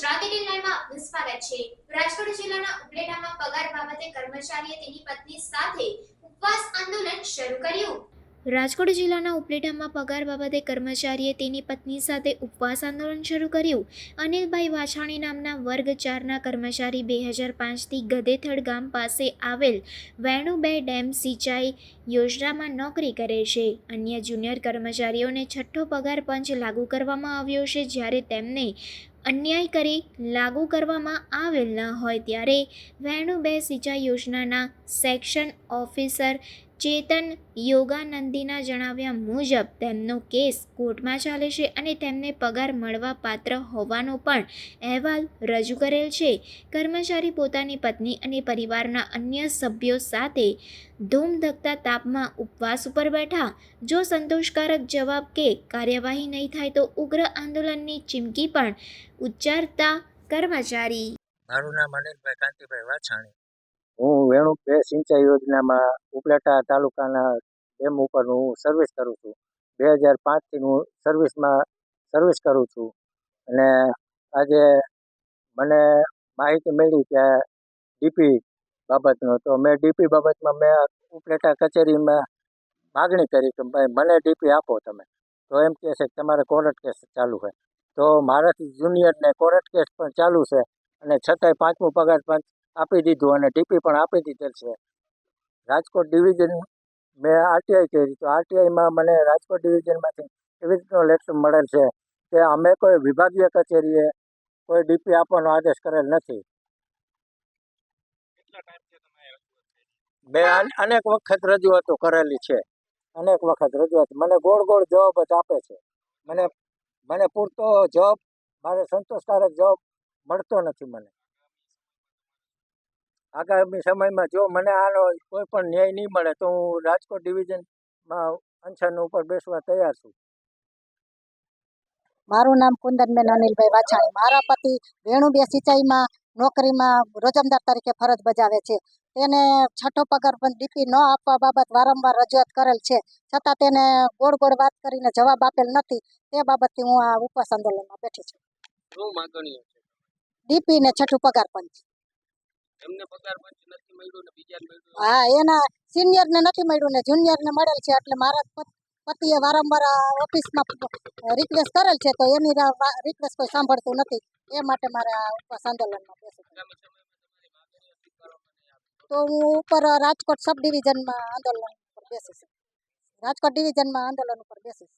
Gujarati TV લાઈવમાં સ્વાગત છે। રાજકોટ જિલ્લાના ઉપલેટામાં પગાર બાબતે કર્મચારીએ તેની પત્ની સાથે ઉપવાસ આંદોલન શરૂ કર્યું। રાજકોટ જિલ્લાના ઉપલેટામાં પગાર બાબતે કર્મચારીએ તેની પત્ની સાથે ઉપવાસ આંદોલન શરૂ કર્યું। અનિલભાઈ વાછાણી નામના વર્ગ 4ના કર્મચારી 2005થી ગધેથડ ગામ પાસે આવેલ વેણુબે ડેમ સિંચાઈ યોજનામાં નોકરી કરે છે। અન્ય જુનિયર કર્મચારીઓને છઠ્ઠો પગાર પંચ લાગુ કરવામાં આવ્યો છે, જ્યારે તેમને અન્યાય કરી લાગુ કરવામાં આવેલ ન હોય ત્યારે વેણુબે સિંચાઈ યોજનાના સેક્શન ઓફિસર ચેતન યોગાનંદીના જણાવ્યા મુજબ તેમનો કેસ કોર્ટમાં ચાલે છે અને તેમને પગાર મળવા પાત્ર હોવાનો પણ અહેવાલ રજૂ કરેલ છે। કર્મચારી પોતાની પત્ની અને પરિવારના અન્ય સભ્યો સાથે ધૂમધકતા તાપમાં ઉપવાસ ઉપર બેઠા। જો સંતોષકારક જવાબ કે કાર્યવાહી નહીં થાય તો ઉગ્ર આંદોલનની ચીમકી પણ ઉચ્ચારતા કર્મચારી। મારું નામ અનિલભાઈ કાંતિભાઈ વાછાણી। હું વેણુબે સિંચાઈ યોજનામાં ઉપલેટા તાલુકાના ડેમ ઉપર હું સર્વિસ કરું છું। 2005થી હું સર્વિસ કરું છું અને આજે મને માહિતી મળી કે ડીપી બાબતનો, તો મેં ડીપી બાબતમાં મેં ઉપલેટા કચેરીમાં માગણી કરી કે ભાઈ મને ડીપી આપો તમે। તો એમ કહે છે કે તમારે કોર્ટ કેસ ચાલુ છે। તો મારાથી જુનિયરને કોર્ટ કેસ પણ ચાલુ છે અને છતાંય પાંચમું પગાર પંચ આપી દીધું અને ડીપી પણ આપી દીધેલ છે। રાજકોટ ડિવિઝન મેં આરટીઆઈ કરી, તો આરટીઆઈમાં મને રાજકોટ ડિવિઝનમાંથી એવી રીતનો લેટર મળેલ છે કે અમે કોઈ વિભાગીય કચેરીએ કોઈ ડીપી આપવાનો આદેશ કરેલ નથી। મેં અનેક વખત રજૂઆતો કરેલી છે, અનેક વખત રજૂઆત, મને ગોળ ગોળ જવાબ જ આપે છે। મને પૂરતો જવાબ, મારે સંતોષકારક જવાબ મળતો નથી। મને આગામી સમયમાં જો મને આનો કોઈ પણ ન્યાય નહીં મળે તો હું રાજકોટ ડિવિઝનમાં અનશન ઉપર બેસવા તૈયાર છું। મારું નામ કુંદનબેન અનિલભાઈ વાછાણી। મારા પતિ વેણુબે સિંચાઈમાં નોકરીમાં રોજમદાર તરીકે ફરજ બજાવે છે। તેને છઠ્ઠો પગાર પણ ડીપી ન આપવા બાબત વારંવાર રજૂઆત કરેલ છે, છતાં તેને ગોળ ગોળ વાત કરીને જવાબ આપેલ નથી। તે બાબતથી હું આ ઉપવાસ આંદોલનમાં બેઠી છું। શું માંગણીઓ છે? ડીપી ને છઠ્ઠું પગાર પંચ। એમને પગાર પંચ નથી મળ્યું ને બીજાને મળ્યું? હા, એના સિનિયરને નથી મળ્યું ને જુનિયરને મળેલ છે, એટલે મારા પતિએ વારંવાર ઓફિસમાં રિક્વેસ્ટ કરેલ છે, તો એની રિક્વેસ્ટ કોઈ સાંભળતું નથી। એ માટે મારે આ ઉપવાસ આંદોલનમાં બેસવું છે। તો હું ઉપર રાજકોટ સબ ડિવિઝનમાં આંદોલન ઉપર બેસીશ, રાજકોટ ડિવિઝનમાં આંદોલન ઉપર બેસીશ।